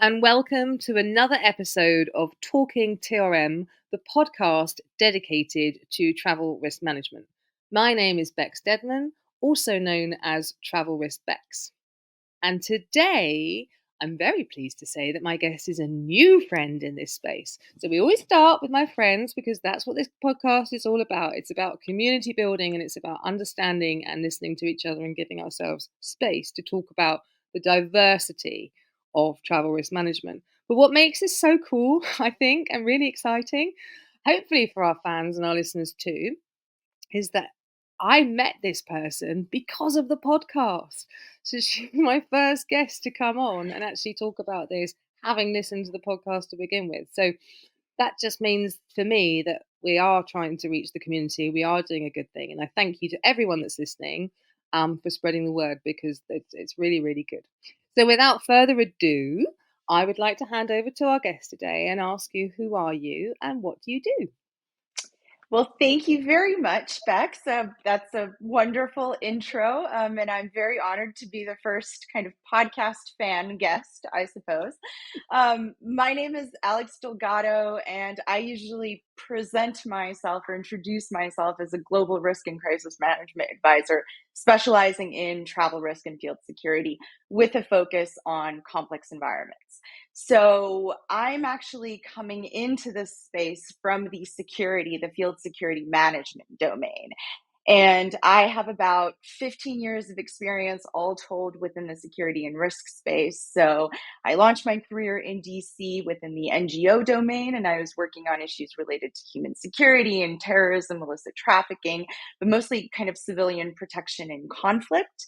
and welcome to another episode of Talk'n TRM, the podcast dedicated to travel risk management. My name is Bex Deadman, also known as Travel Risk Bex. And today, I'm very pleased to say that my guest is a new friend in this space. So we always start with my friends because that's what this podcast is all about. It's about community building and it's about understanding and listening to each other and giving ourselves space to talk about the diversity of travel risk management. But what makes this so cool, I think, and really exciting, hopefully for our fans and our listeners too, is that I met this person because of the podcast. So she's my first guest to come on and actually talk about this, having listened to the podcast to begin with. So that just means for me that we are trying to reach the community. We are doing a good thing. And I thank you to everyone that's listening for spreading the word because it's really, really good. So without further ado, I would like to hand over to our guest today and ask you, who are you and what do you do? Well, thank you very much, Bex. That's a wonderful intro, and I'm very honored to be the first kind of podcast fan guest, I suppose. My name is Alex Delgado, and I usually present myself or introduce myself as a global risk and crisis management advisor, specializing in travel risk and field security with a focus on complex environments. So I'm actually coming into this space from the field security management domain. And I have about 15 years of experience all told within the security and risk space. So I launched my career in DC within the NGO domain, and I was working on issues related to human security and terrorism, illicit trafficking, but mostly kind of civilian protection and conflict.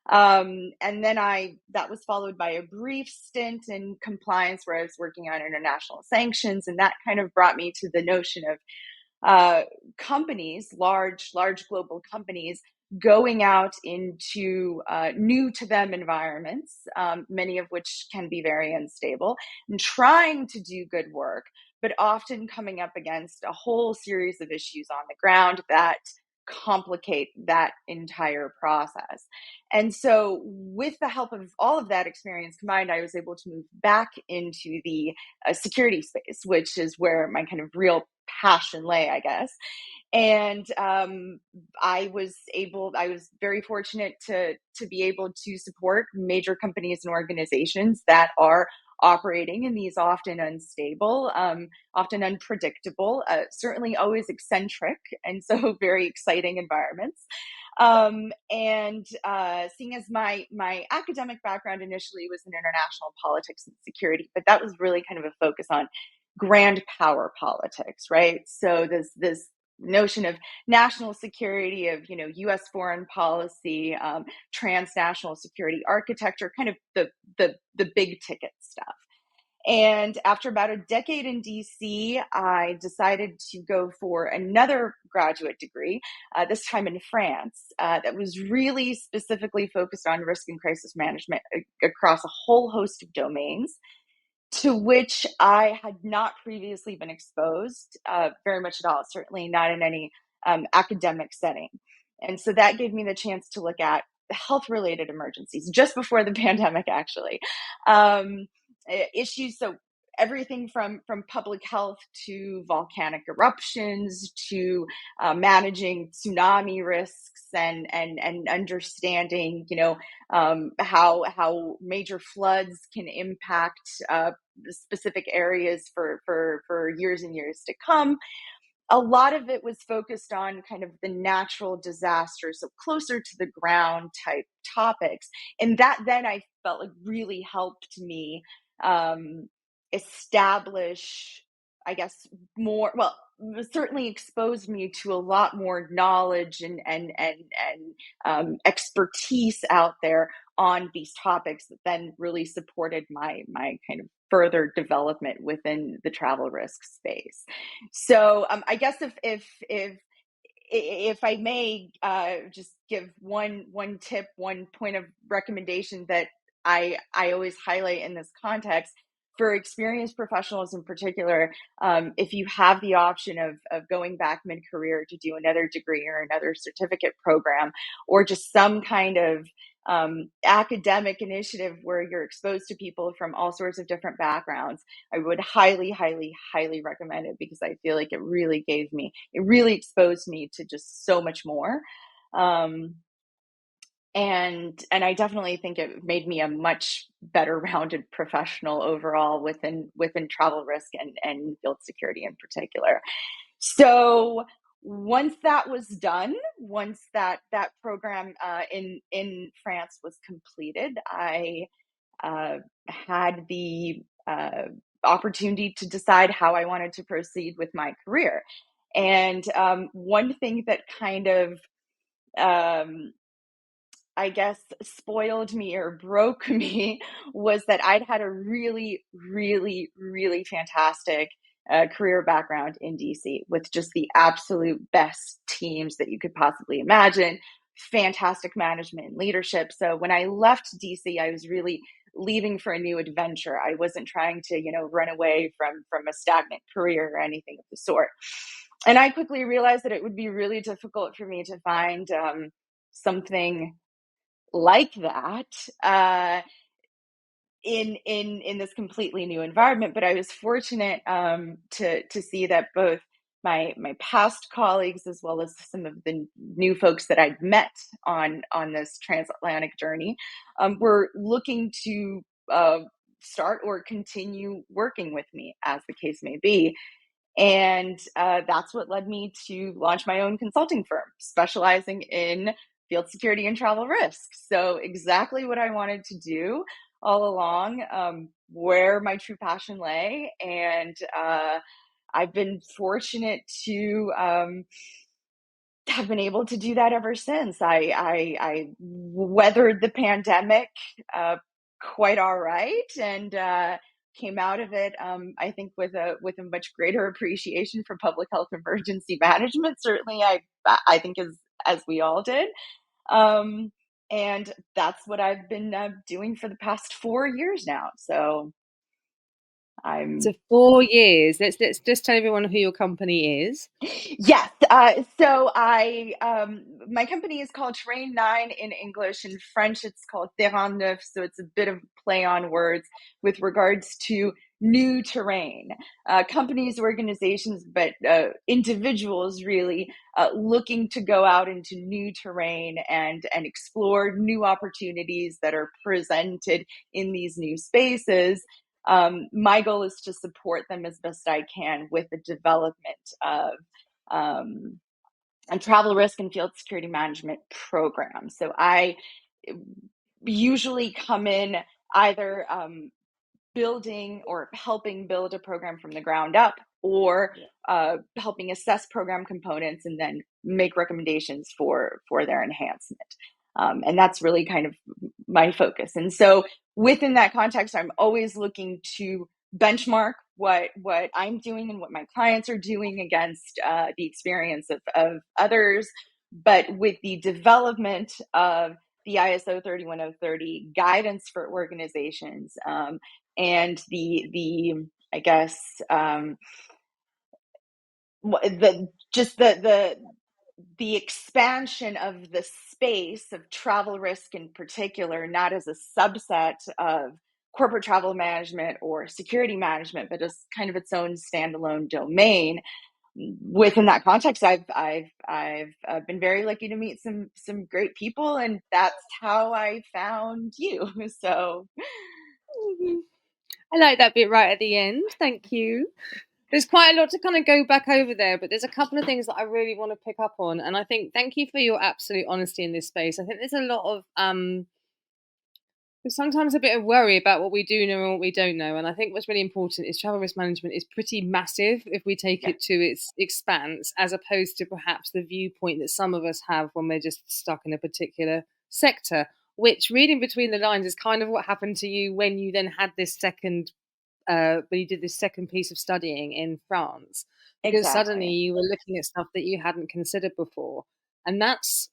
And then that was followed by a brief stint in compliance where I was working on international sanctions. And that kind of brought me to the notion of companies, large global companies, going out into new to them environments, many of which can be very unstable, and trying to do good work, but often coming up against a whole series of issues on the ground that complicate that entire process. And so with the help of all of that experience combined, I was able to move back into the security space, which is where my kind of real passion lay, I guess. And I was very fortunate to be able to support major companies and organizations that are operating in these often unstable, often unpredictable, certainly always eccentric, and so very exciting environments. And seeing as my academic background initially was in international politics and security, but that was really kind of a focus on grand power politics, right? So this notion of national security, of U.S. foreign policy, transnational security architecture, kind of the big ticket stuff. And after about a decade in DC, I decided to go for another graduate degree, this time in France, that was really specifically focused on risk and crisis management across a whole host of domains, to which I had not previously been exposed very much at all, certainly not in any academic setting. And so that gave me the chance to look at health-related emergencies just before the pandemic, actually. Issues, so everything from public health to volcanic eruptions to managing tsunami risks and understanding, how major floods can impact specific areas for years and years to come. A lot of it was focused on kind of the natural disasters, so closer to the ground type topics. And that then I felt like really helped me establish, I guess, more, well, certainly exposed me to a lot more knowledge and expertise out there on these topics that then really supported my kind of further development within the travel risk space. So I guess if I may just give one tip, one point of recommendation that I always highlight in this context for experienced professionals in particular, if you have the option of going back mid-career to do another degree or another certificate program, or just some kind of academic initiative where you're exposed to people from all sorts of different backgrounds, I would highly, highly, highly recommend it, because I feel like it really exposed me to just so much more. And I definitely think it made me a much better rounded professional overall within travel risk and field security in particular. So once that was done, once that program in France was completed, I had the opportunity to decide how I wanted to proceed with my career. And one thing that kind of um, I guess, spoiled me or broke me was that I'd had a really, really, really fantastic career background in DC, with just the absolute best teams that you could possibly imagine, fantastic management and leadership. So when I left DC, I was really leaving for a new adventure. I wasn't trying to, run away from a stagnant career or anything of the sort. And I quickly realized that it would be really difficult for me to find something like that in this completely new environment. But I was fortunate to see that both my past colleagues, as well as some of the new folks that I'd met on this transatlantic journey, were looking to start or continue working with me, as the case may be. And that's what led me to launch my own consulting firm, specializing in field security and travel risk. So, exactly what I wanted to do all along, where my true passion lay. And I've been fortunate to have been able to do that ever since. I weathered the pandemic quite all right, and came out of it, I think, with a much greater appreciation for public health emergency management. Certainly, I think, as we all did. Um, and that's what I've been doing for the past 4 years now. So So I'm 4 years. Let's just tell everyone who your company is. Yes. So my company is called Train 9 in English. In French, it's called Terrain Neuf. So it's a bit of play on words with regards to new terrain. Companies, organizations, but individuals really looking to go out into new terrain and explore new opportunities that are presented in these new spaces. My goal is to support them as best I can with the development of um, and travel risk and field security management program. So I usually come in either building or helping build a program from the ground up, or helping assess program components and then make recommendations for their enhancement. And that's really kind of my focus. And so within that context, I'm always looking to benchmark what I'm doing and what my clients are doing against the experience of others, but with the development of the ISO 31030 guidance for organizations, and the I guess the just the expansion of the space of travel risk in particular, not as a subset of corporate travel management or security management, but as kind of its own standalone domain. Within that context, I've been very lucky to meet some great people, and that's how I found you. So I like that bit right at the end. Thank you. There's quite a lot to kind of go back over there, but there's a couple of things that I really want to pick up on. And I think thank you for your absolute honesty in this space. I think there's a lot of there's sometimes a bit of worry about what we do know and what we don't know. And I think what's really important is travel risk management is pretty massive if we take yeah, it to its expanse, as opposed to perhaps the viewpoint that some of us have when we're just stuck in a particular sector, which, reading between the lines, is kind of what happened to you when you then had this second when you did this second piece of studying in France, because suddenly exactly, you were looking at stuff that you hadn't considered before. And that's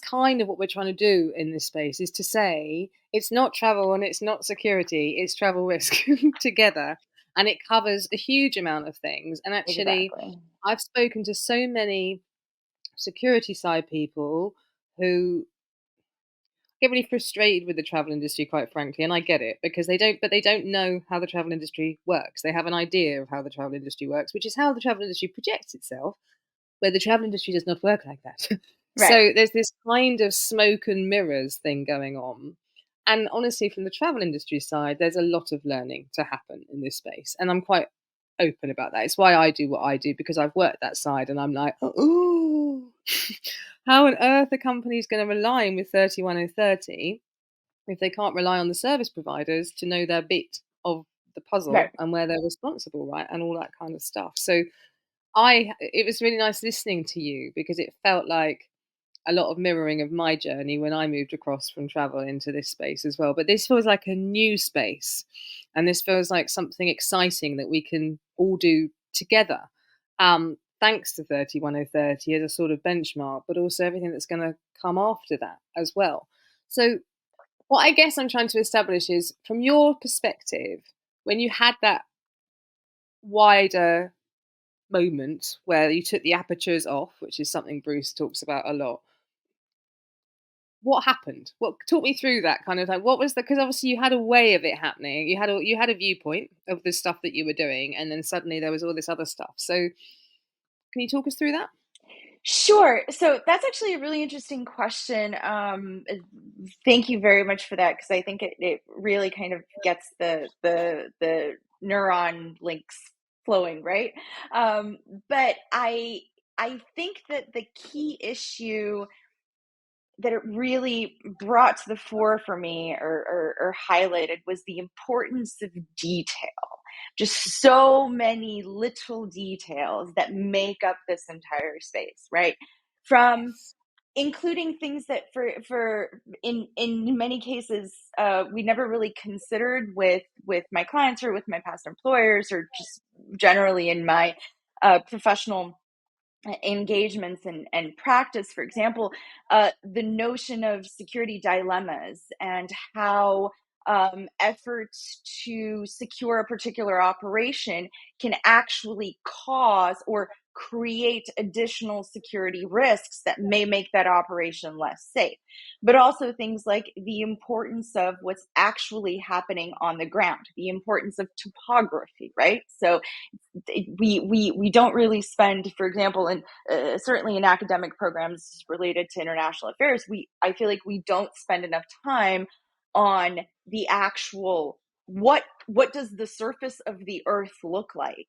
kind of what we're trying to do in this space, is to say it's not travel and it's not security, it's travel risk together. And it covers a huge amount of things. And actually, exactly. I've spoken to so many security side people who get really frustrated with the travel industry, quite frankly, and I get it because they don't know how the travel industry works. They have an idea of how the travel industry works, which is how the travel industry projects itself, where the travel industry does not work like that. Right. So there's this kind of smoke and mirrors thing going on. And honestly, from the travel industry side, there's a lot of learning to happen in this space. And I'm quite open about that. It's why I do what I do, because I've worked that side and I'm like, oh, how on earth are companies going to rely with 31030 if they can't rely on the service providers to know their bit of the Right. puzzle and where they're responsible, right? And all that kind of stuff. So it was really nice listening to you because it felt like a lot of mirroring of my journey when I moved across from travel into this space as well. But this feels like a new space, and this feels like something exciting that we can all do together. Thanks to 31030 as a sort of benchmark, but also everything that's going to come after that as well. So, what I guess I'm trying to establish is from your perspective, when you had that wider moment where you took the apertures off, which is something Bruce talks about a lot. What happened? What talk me through that kind of like what was the because obviously you had a way of it happening. You had a viewpoint of the stuff that you were doing, and then suddenly there was all this other stuff. So can you talk us through that? Sure. So that's actually a really interesting question. Thank you very much for that because I think it really kind of gets the neuron links flowing, right? Um, but I think that the key issue that it really brought to the fore for me or highlighted was the importance of detail. Just so many little details that make up this entire space, right? From Yes. including things that for in many cases we never really considered with my clients or with my past employers or just generally in my professional engagements and practice. For example, the notion of security dilemmas and how efforts to secure a particular operation can actually cause or create additional security risks that may make that operation less safe. But also things like the importance of what's actually happening on the ground, the importance of topography, right? So we don't really spend, for example, and certainly in academic programs related to international affairs, we I feel like we don't spend enough time on the actual what does the surface of the earth look like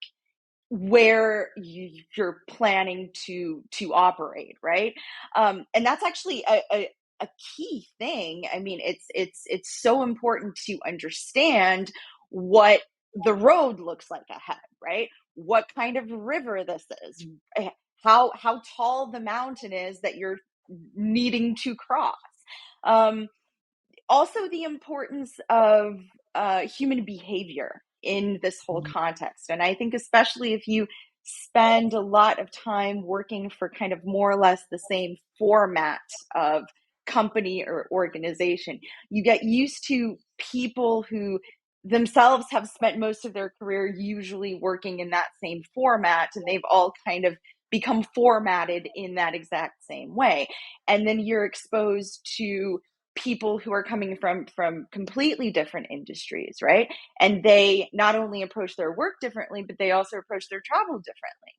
where you're planning to operate, right? And that's actually a key thing. I mean, it's so important to understand what the road looks like ahead, right? What kind of river this is, how tall the mountain is that you're needing to cross. Um, Also the importance of human behavior in this whole Mhm. context. And I think, especially if you spend a lot of time working for kind of more or less the same format of company or organization, you get used to people who themselves have spent most of their career usually working in that same format, and they've all kind of become formatted in that exact same way. And then you're exposed to people who are coming from completely different industries, right? And they not only approach their work differently, but they also approach their travel differently.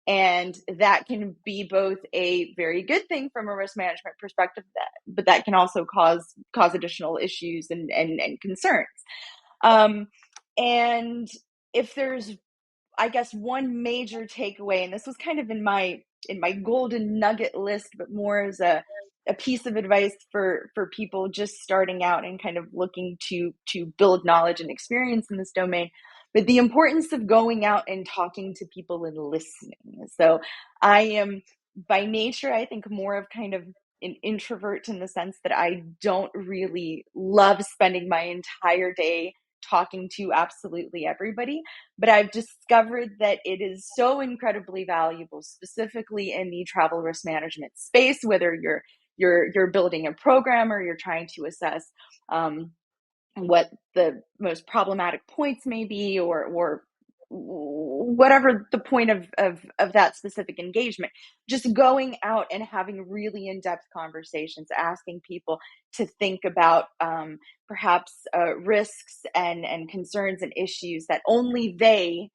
And that can be both a very good thing from a risk management perspective, but that can also cause additional issues and concerns. Um, and if there's, I guess, one major takeaway, and this was kind of in my golden nugget list, but more as a piece of advice for people just starting out and kind of looking to build knowledge and experience in this domain, but the importance of going out and talking to people and listening. So I am by nature, I think, more of kind of an introvert in the sense that I don't really love spending my entire day talking to absolutely everybody, but I've discovered that it is so incredibly valuable, specifically in the travel risk management space, whether you're building a program or you're trying to assess what the most problematic points may be, or whatever the point of that specific engagement, just going out and having really in-depth conversations, asking people to think about perhaps risks and concerns and issues that only they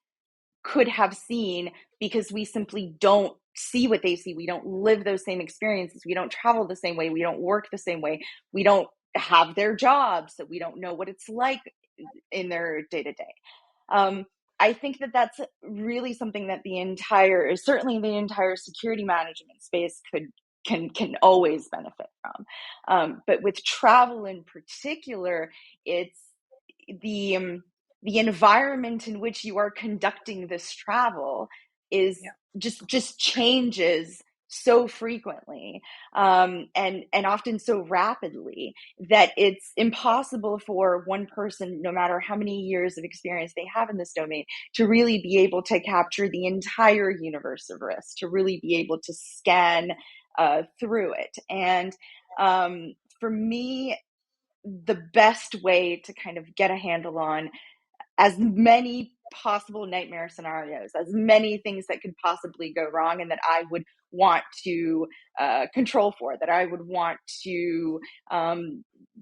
could have seen, because we simply don't see what they see. We don't live those same experiences. We don't travel the same way. We don't work the same way. We don't have their jobs, so we don't know what it's like in their day to day. I think that that's really something that certainly the entire security management space can always benefit from. But with travel in particular, it's the um, the environment in which you are conducting this travel is Yeah. just changes so frequently, and often so rapidly, that it's impossible for one person, no matter how many years of experience they have in this domain, to really be able to capture the entire universe of risk, to really be able to scan through it. And for me, the best way to kind of get a handle on as many possible nightmare scenarios, as many things that could possibly go wrong, and that I would want to control for, that I would want to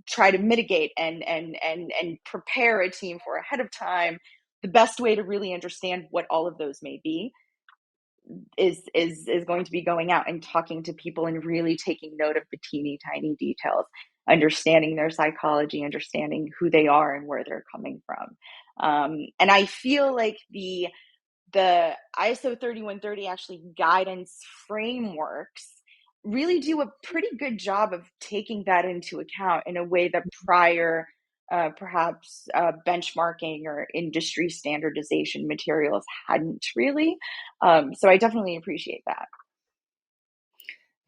try to mitigate and prepare a team for ahead of time. The best way to really understand what all of those may be is going to be going out and talking to people and really taking note of the teeny tiny details, understanding their psychology, understanding who they are and where they're coming from. And I feel like the ISO 3130 actually guidance frameworks really do a pretty good job of taking that into account in a way that prior perhaps benchmarking or industry standardization materials hadn't really. So I definitely appreciate that.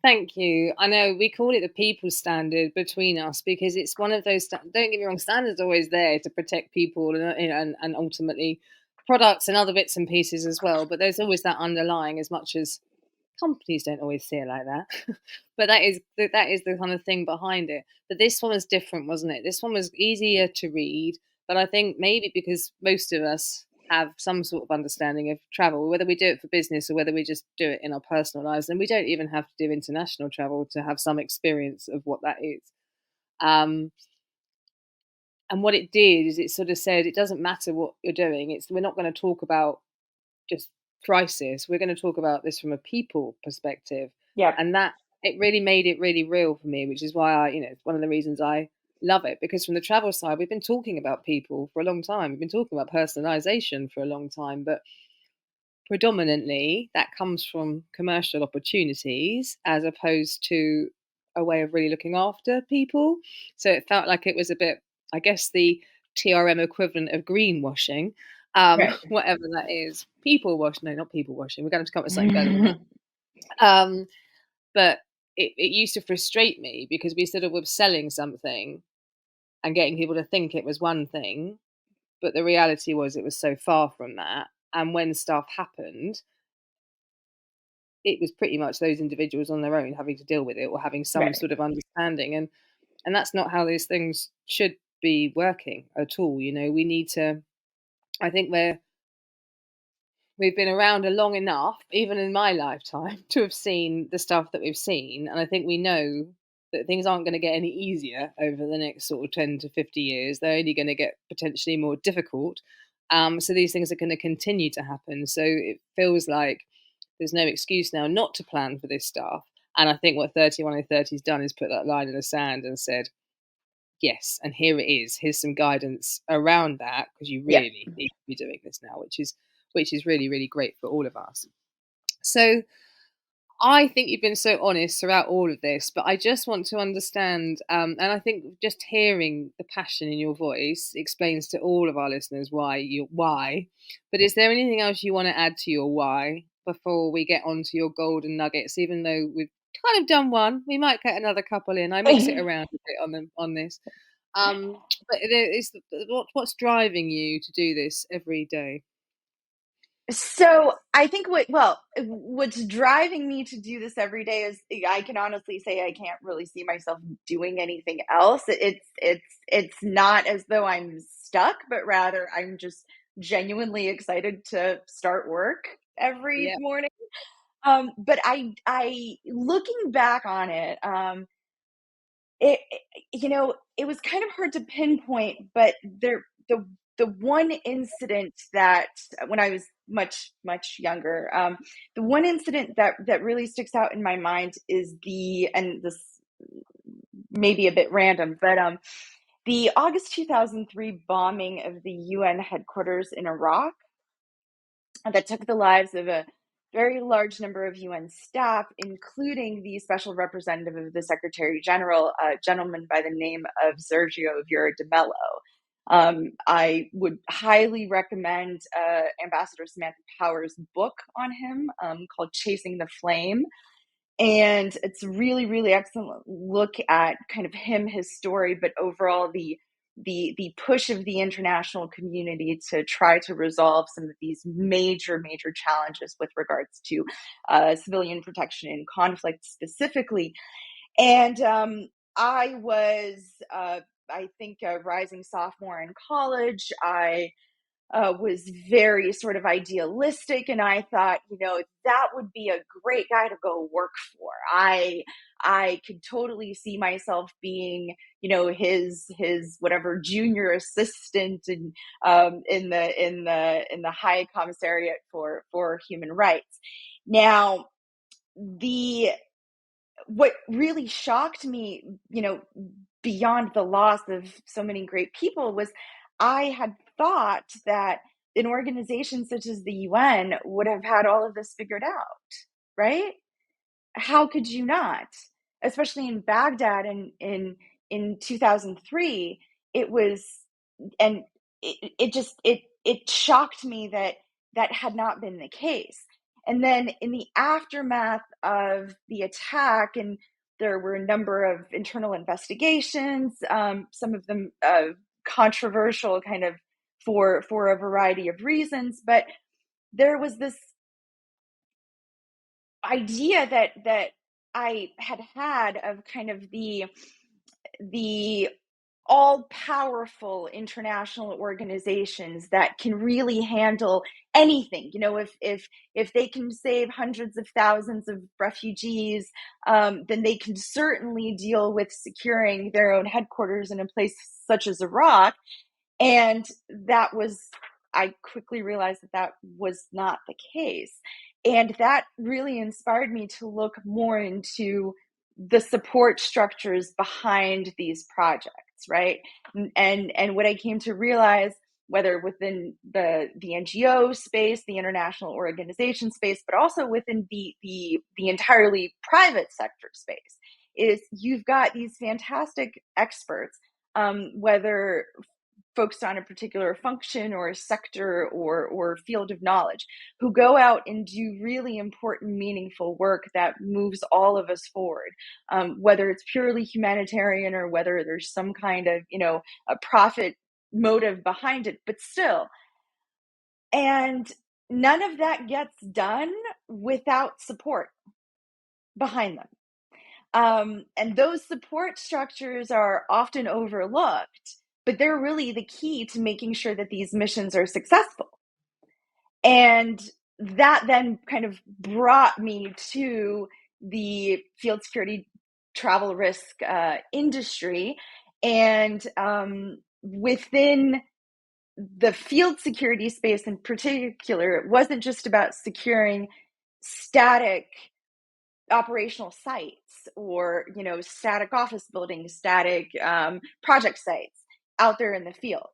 Thank you. I know we call it the people standard between us because it's one of those. Don't get me wrong, standards are always there to protect people and ultimately products and other bits and pieces as well. But there's always that underlying, as much as companies don't always see it like that. But that is the kind of thing behind it. But this one was different, wasn't it? This one was easier to read, but I think maybe because most of us have some sort of understanding of travel, whether we do it for business or whether we just do it in our personal lives, and we don't even have to do international travel to have some experience of what that is. Um, and what it did is it sort of said it doesn't matter what you're doing. We're not going to talk about just crisis. We're going to talk about this from a people perspective, Yep. and that it really made it really real for me, which is why it's one of the reasons I love it, because from the travel side, we've been talking about people for a long time. We've been talking about personalization for a long time, but predominantly that comes from commercial opportunities as opposed to a way of really looking after people. So it felt like it was a bit, I guess, the TRM equivalent of greenwashing, Right. whatever that is. People wash, no, not people washing. We're going to have to come up with something better than that. Um, but it used to frustrate me because we sort of were selling something and getting people to think it was one thing, but the reality was it was so far from that. And when stuff happened, it was pretty much those individuals on their own having to deal with it or having some Right. sort of understanding, and that's not how these things should be working at all. We need to, I think we've been around a long enough, even in my lifetime, to have seen the stuff that we've seen, and I think we know that things aren't going to get any easier over the next sort of 10 to 50 years. They're only going to get potentially more difficult. So these things are going to continue to happen. So it feels like there's no excuse now not to plan for this stuff. And I think what 3130 has done is put that line in the sand and said, yes, and here it is. Here's some guidance around that because you Yep. really need to be doing this now, which is really, really great for all of us. So I think you've been so honest throughout all of this, but I just want to understand, and I think just hearing the passion in your voice explains to all of our listeners why. But is there anything else you want to add to your why before we get on to your golden nuggets? Even though we've kind of done one, we might get another couple in. I mix it around a bit on this. But what's driving you to do this every day? So I think what's driving me to do this every day is, I can honestly say I can't really see myself doing anything else. It's not as though I'm stuck, but rather I'm just genuinely excited to start work every Yeah. morning. But I looking back on it, it was kind of hard to pinpoint, but the one incident that when I was much younger, the one incident that really sticks out in my mind is and this may be a bit random, but the August 2003 bombing of the UN headquarters in Iraq that took the lives of a very large number of UN staff, including the special representative of the Secretary General, a gentleman by the name of Sergio Vieira de Mello. I would highly recommend Ambassador Samantha Power's book on him called Chasing the Flame. And it's really, really excellent look at kind of him, his story, but overall the push of the international community to try to resolve some of these major challenges with regards to civilian protection in conflict specifically. And I was, I think, a rising sophomore in college. I was very sort of idealistic, and I thought, that would be a great guy to go work for. I could totally see myself being, his whatever junior assistant and in the High Commissariat for Human Rights. Now, the what really shocked me, beyond the loss of so many great people, was I had thought that an organization such as the UN would have had all of this figured out, right? How could you not? Especially in Baghdad in 2003, it was, and it shocked me that that had not been the case. And then in the aftermath of the attack, and there were a number of internal investigations, some of them controversial, kind of for a variety of reasons, but there was this idea that I had of kind of the all powerful international organizations that can really handle anything. If they can save hundreds of thousands of refugees, then they can certainly deal with securing their own headquarters in a place such as Iraq. And I quickly realized that was not the case. And that really inspired me to look more into the support structures behind these projects, right? And what I came to realize, whether within the NGO space, the international organization space, but also within the entirely private sector space, is you've got these fantastic experts, whether focused on a particular function or a sector or field of knowledge, who go out and do really important, meaningful work that moves all of us forward, whether it's purely humanitarian or whether there's some kind of, a profit motive behind it, but still. And none of that gets done without support behind them. And those support structures are often overlooked, but they're really the key to making sure that these missions are successful. And that then kind of brought me to the field security travel risk industry. And within the field security space in particular, it wasn't just about securing static operational sites or static office buildings, static project sites out there in the field,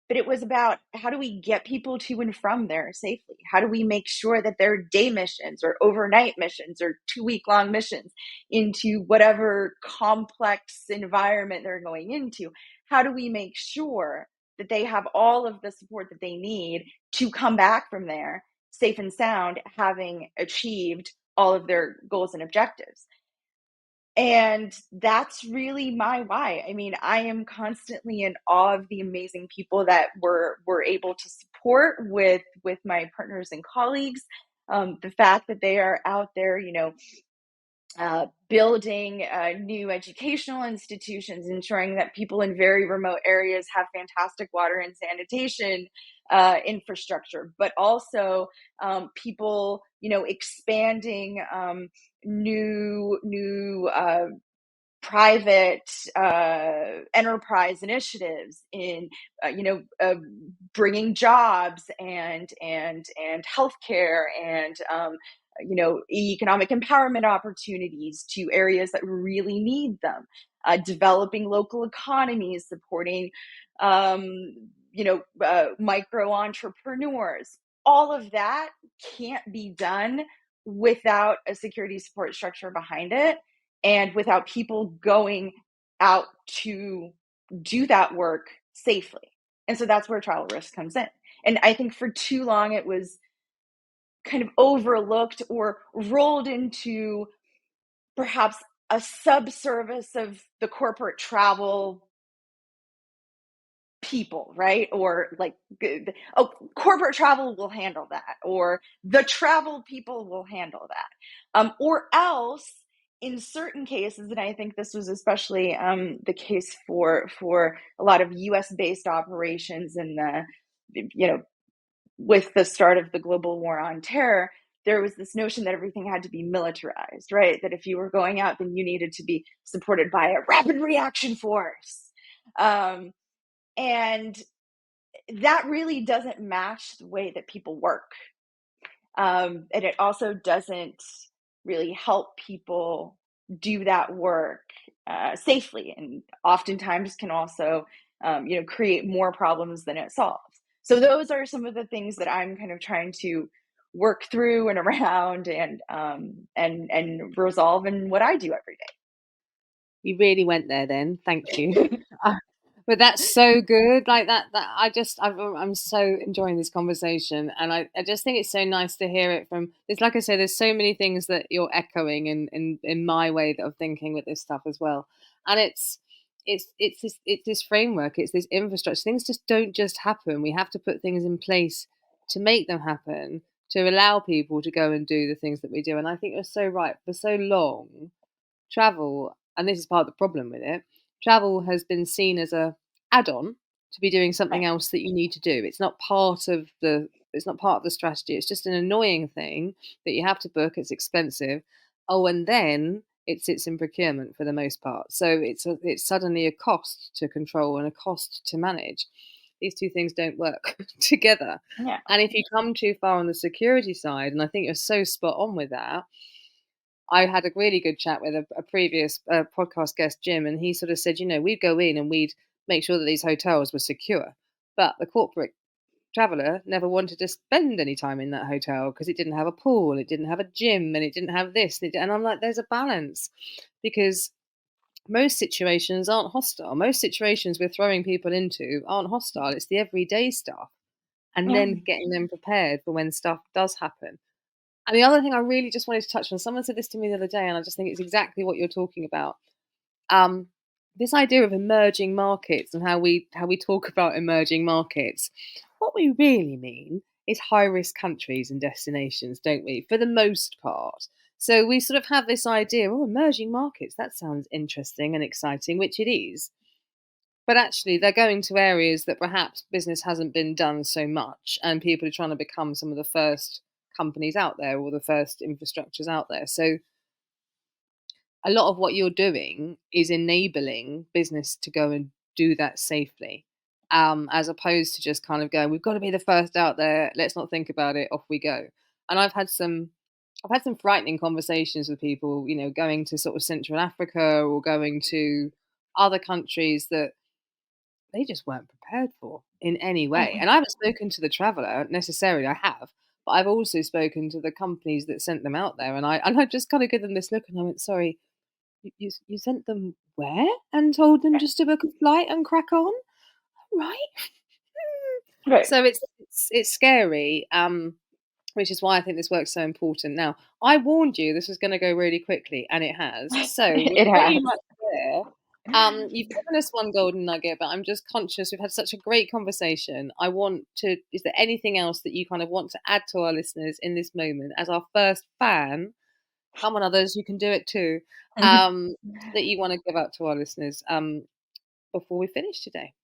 but it was about how do we get people to and from there safely. How do we make sure that their day missions or overnight missions or 2-week long missions into whatever complex environment they're going into, how do we make sure that they have all of the support that they need to come back from there safe and sound, having achieved all of their goals and objectives? And that's really my why. I mean, I am constantly in awe of the amazing people that we're able to support with my partners and colleagues. The fact that they are out there, building new educational institutions, ensuring that people in very remote areas have fantastic water and sanitation infrastructure, but also people, expanding new private enterprise initiatives in bringing jobs and healthcare and economic empowerment opportunities to areas that really need them, developing local economies, supporting um, micro entrepreneurs. All of that can't be done without a security support structure behind it and without people going out to do that work safely. And so that's where travel risk comes in. And I think for too long it was kind of overlooked or rolled into perhaps a subservice of the corporate travel people, right? Or like, oh, corporate travel will handle that, or the travel people will handle that. Or else, in certain cases, and I think this was especially the case for a lot of U.S. based operations in the, with the start of the global war on terror, there was this notion that everything had to be militarized, right? That if you were going out, then you needed to be supported by a rapid reaction force. And that really doesn't match the way that people work. And it also doesn't really help people do that work safely, and oftentimes can also create more problems than it solves. So those are some of the things that I'm kind of trying to work through and around and resolve in what I do every day. You really went there then. Thank you. But that's so good. Like that I'm so enjoying this conversation. And I just think it's so nice to hear it from it's like I said, there's so many things that you're echoing in my way of thinking with this stuff as well. And it's this framework, it's this infrastructure. Things just don't just happen. We have to put things in place to make them happen, to allow people to go and do the things that we do. And I think you're so right. For so long, travel, and this is part of the problem with it, travel has been seen as a add-on to be doing something Right. else that you need to do. It's not part of the strategy. It's just an annoying thing that you have to book. It's expensive. Oh, and then it sits in procurement for the most part. So it's suddenly a cost to control and a cost to manage. These two things don't work together. Yeah. And if you come too far on the security side, and I think you're so spot on with that, I had a really good chat with a previous podcast guest, Jim, and he sort of said, we'd go in and we'd make sure that these hotels were secure. But the corporate traveller never wanted to spend any time in that hotel because it didn't have a pool, it didn't have a gym, and it didn't have this. And I'm like, there's a balance because most situations aren't hostile. Most situations we're throwing people into aren't hostile. It's the everyday stuff and Yeah. then getting them prepared for when stuff does happen. And the other thing I really just wanted to touch on, someone said this to me the other day, and I just think it's exactly what you're talking about. Um, this idea of emerging markets and how we talk about emerging markets. What we really mean is high risk countries and destinations, don't we? For the most part. So we sort of have this idea, oh, emerging markets, that sounds interesting and exciting, which it is. But actually, they're going to areas that perhaps business hasn't been done so much, and people are trying to become some of the first companies out there or the first infrastructures out there. So, a lot of what you're doing is enabling business to go and do that safely, as opposed to just kind of going, we've got to be the first out there. Let's not think about it. Off we go. And I've had some frightening conversations with people, going to sort of Central Africa or going to other countries that they just weren't prepared for in any way. Mm-mm. And I haven't spoken to the traveller necessarily, I have, but I've also spoken to the companies that sent them out there, and I just kind of give them this look, and I went, "Sorry, you sent them where?" And told them just to book a flight and crack on, right? Right. So it's scary, which is why I think this work's so important. Now, I warned you this was going to go really quickly, and it has. So we're It pretty has. much there. You've given us one golden nugget, but I'm just conscious we've had such a great conversation. Is there anything else that you kind of want to add to our listeners in this moment as our first fan Come on, others, you can do it too. Um, that you want to give out to our listeners before we finish today?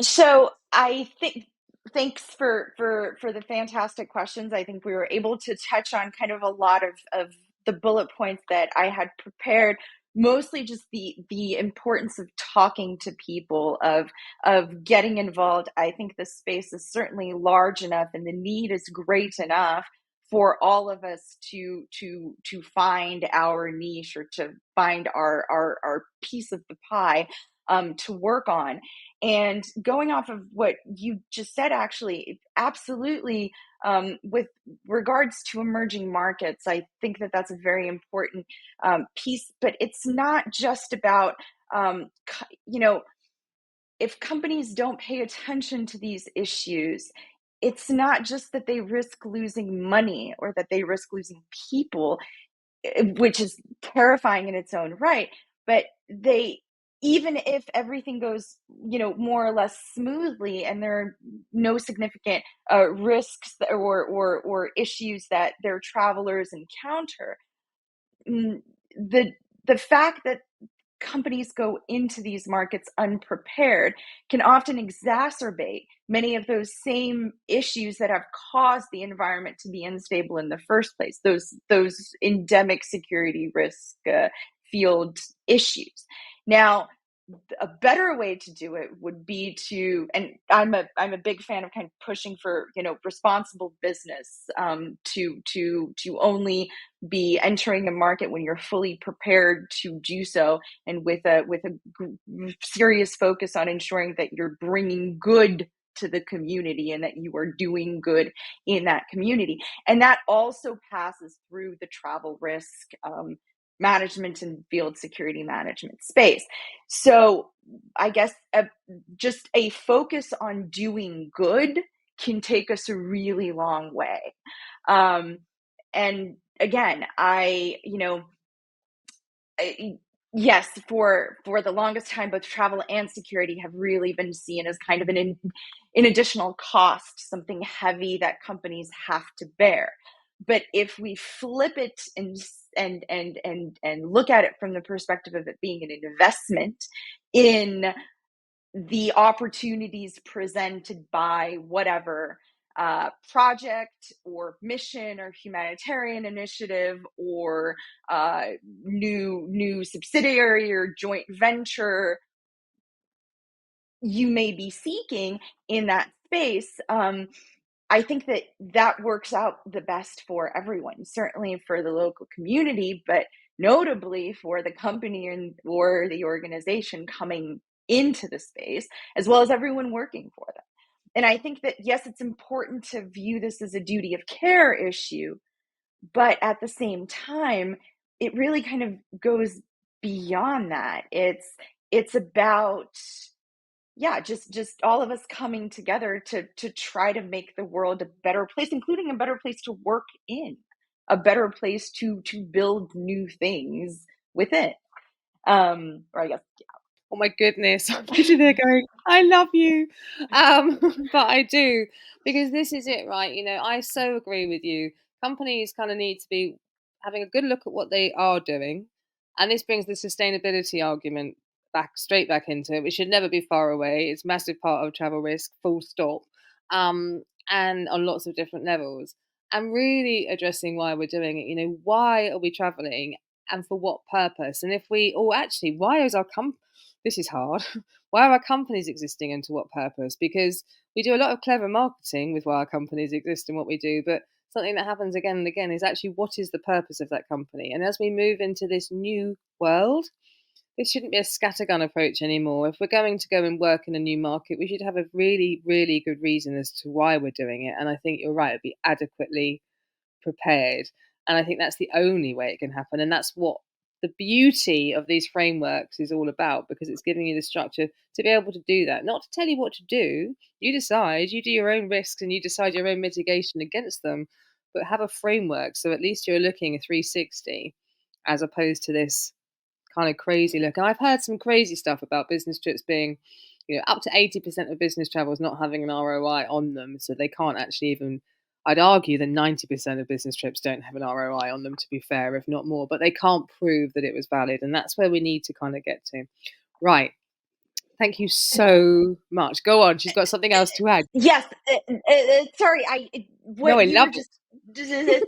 So I think thanks for the fantastic questions. I think we were able to touch on kind of a lot of the bullet points that I had prepared. Mostly just the importance of talking to people, of getting involved. I think the space is certainly large enough, and the need is great enough for all of us to find our niche, or to find our piece of the pie, to work on. And going off of what you just said, actually, absolutely, with regards to emerging markets, I think that that's a very important piece. But it's not just about, you know, if companies don't pay attention to these issues, it's not just that they risk losing money or that they risk losing people, which is terrifying in its own right. But they, even if everything goes, more or less smoothly, and there are no significant risks or issues that their travelers encounter, mm, the the fact that companies go into these markets unprepared can often exacerbate many of those same issues that have caused the environment to be unstable in the first place, those endemic security risk field issues. Now, a better way to do it would be to, and I'm a big fan of kind of pushing for, responsible business, to only be entering the market when you're fully prepared to do so, and with a serious focus on ensuring that you're bringing good to the community, and that you are doing good in that community. And that also passes through the travel risk management and field security management space. So I guess just a focus on doing good can take us a really long way. Um, and again, yes, for the longest time, both travel and security have really been seen as kind of an additional cost, something heavy that companies have to bear. But if we flip it and look at it from the perspective of it being an investment in the opportunities presented by whatever project or mission or humanitarian initiative, or new subsidiary or joint venture you may be seeking in that space, I think that that works out the best for everyone, certainly for the local community, but notably for the company or the organization coming into the space, as well as everyone working for them. And I think that, yes, it's important to view this as a duty of care issue, but at the same time, it really kind of goes beyond that. It's about, yeah, just all of us coming together to try to make the world a better place, including a better place to work in, a better place to build new things within. Or I guess, Oh my goodness, I'm sitting there going, I love you. But I do, because this is it, right? I so agree with you. Companies kind of need to be having a good look at what they are doing. And this brings the sustainability argument straight back into it. We should never be far away. It's a massive part of travel risk, full stop. And on lots of different levels. And really addressing why we're doing it. Why are we traveling and for what purpose? And if we, oh, actually, why is our company, this is hard. Why are our companies existing and to what purpose? Because we do a lot of clever marketing with why our companies exist and what we do, but something that happens again and again is actually what is the purpose of that company? And as we move into this new world, this shouldn't be a scattergun approach anymore. If we're going to go and work in a new market, we should have a really, really good reason as to why we're doing it. And I think you're right, it'd be adequately prepared. And I think that's the only way it can happen. And that's what the beauty of these frameworks is all about, because it's giving you the structure to be able to do that. Not to tell you what to do. You decide, you do your own risks and you decide your own mitigation against them, but have a framework. So at least you're looking a 360 as opposed to this kind of crazy look. And I've heard some crazy stuff about business trips being, up to 80% of business travel is not having an ROI on them. So they can't actually even I'd argue that 90% of business trips don't have an ROI on them, to be fair, if not more, but they can't prove that it was valid. And that's where we need to kind of get to. Right. Thank you so much. Go on. She's got something else to add. Yes, sorry, No, what I you were love just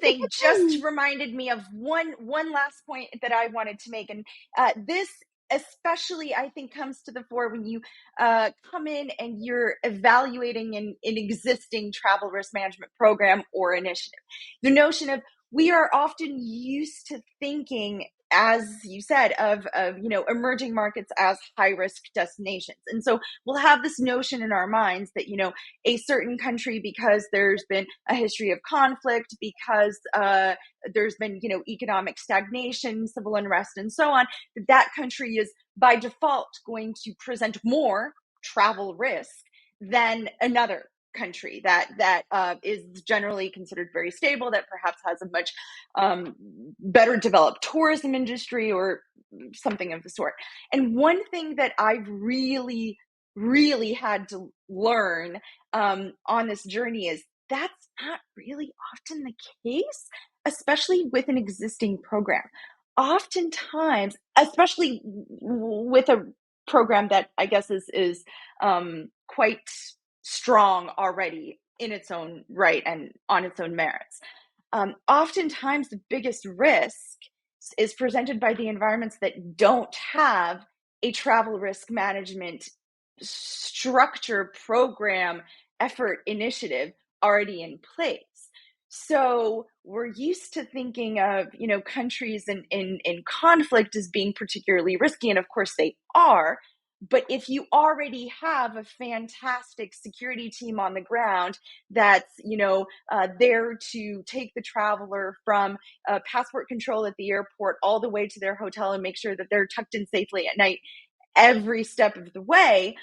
saying just reminded me of one last point that I wanted to make, and this especially I think comes to the fore when you come in and you're evaluating an existing travel risk management program or initiative. The notion of, we are often used to thinking, as you said, of emerging markets as high risk destinations, and so we'll have this notion in our minds that a certain country, because there's been a history of conflict, because there's been economic stagnation, civil unrest, and so on, that country is by default going to present more travel risk than another country that is generally considered very stable, that perhaps has a much better developed tourism industry or something of the sort. And one thing that I've really had to learn on this journey is that's not really often the case, especially with an existing program. Oftentimes, especially with a program that I guess is quite strong already in its own right and on its own merits. Oftentimes, the biggest risk is presented by the environments that don't have a travel risk management structure, program, effort, initiative already in place. So we're used to thinking of countries in conflict as being particularly risky, and of course they are. But if you already have a fantastic security team on the ground that's there to take the traveler from passport control at the airport all the way to their hotel and make sure that they're tucked in safely at night every step of the way,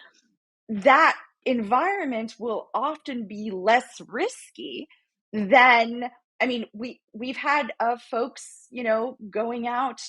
that environment will often be less risky than, I mean, we've had folks going out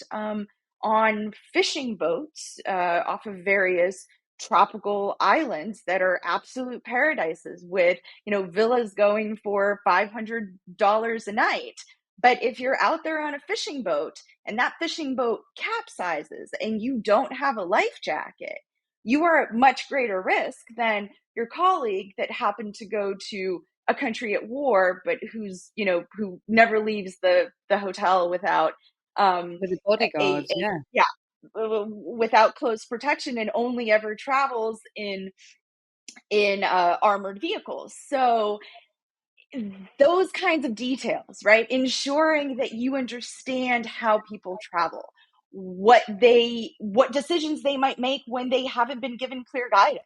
on fishing boats off of various tropical islands that are absolute paradises, with villas going for $500 a night. But if you're out there on a fishing boat and that fishing boat capsizes and you don't have a life jacket, you are at much greater risk than your colleague that happened to go to a country at war, but who never leaves the hotel without With the bodyguards, a yeah. yeah, without close protection, and only ever travels in armored vehicles. So those kinds of details, right? Ensuring that you understand how people travel, what decisions they might make when they haven't been given clear guidance,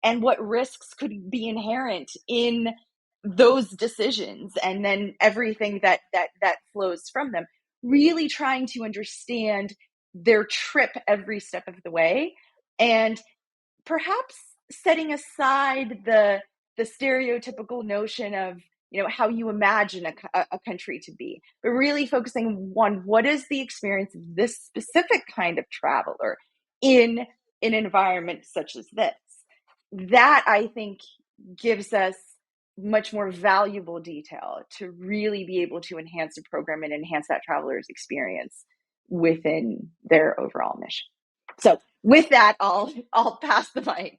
and what risks could be inherent in those decisions, and then everything that flows from them. Really trying to understand their trip every step of the way, and perhaps setting aside the stereotypical notion of how you imagine a country to be, but really focusing on what is the experience of this specific kind of traveler in an environment such as this. That, I think, gives us much more valuable detail to really be able to enhance the program and enhance that traveler's experience within their overall mission. So with that, I'll pass the mic.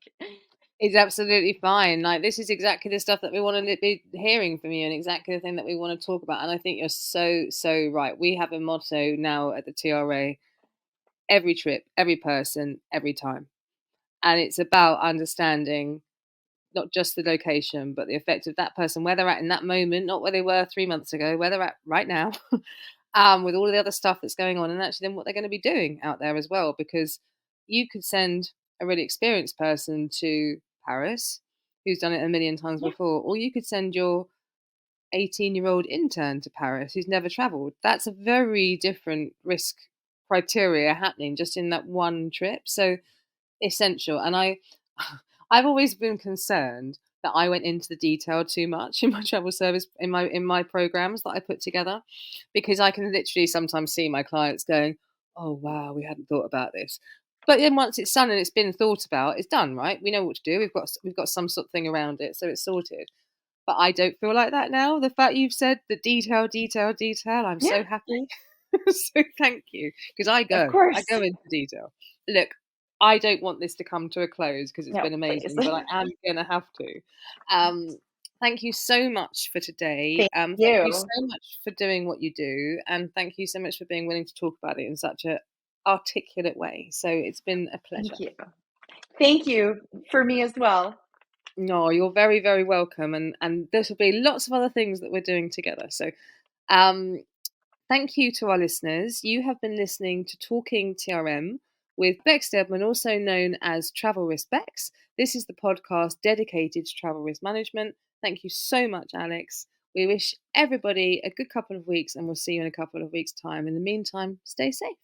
It's absolutely fine. Like, this is exactly the stuff that we want to be hearing from you, and exactly the thing that we want to talk about. And I think you're so right. We have a motto now at the TRA: every trip, every person, every time. And it's about understanding not just the location, but the effect of that person, where they're at in that moment, not where they were 3 months ago, where they're at right now, with all of the other stuff that's going on, and actually then what they're going to be doing out there as well. Because you could send a really experienced person to Paris who's done it a million times Yeah. before, or you could send your 18-year-old intern to Paris who's never traveled. That's a very different risk criteria happening just in that one trip. So essential. And I've always been concerned that I went into the detail too much in my travel service, in my programs that I put together, because I can literally sometimes see my clients going, "Oh wow, we hadn't thought about this." But then once it's done and it's been thought about, it's done, right? We know what to do. We've got some sort of thing around it, so it's sorted. but I don't feel like that now. The fact you've said the detail, detail, detail, I'm Yeah, so happy. So thank you, because of I course. go into detail. Look, I don't want this to come to a close because it's No, been please. amazing, but I am going to have to. Thank you so much for today. Thank Thank you so you. much for doing what you do, and thank you so much for being willing to talk about it in such a articulate way. So it's been a pleasure. Thank you. Thank you for me as well. No, you're very, very welcome, and this will be lots of other things that we're doing together. So, um, thank you to our listeners. You have been listening to Talking TRM with Bex Deadman, also known as Travel Risk Bex. This is the podcast dedicated to travel risk management. Thank you so much, Alex. We wish everybody a good couple of weeks, and we'll see you in a couple of weeks' time. In the meantime, stay safe.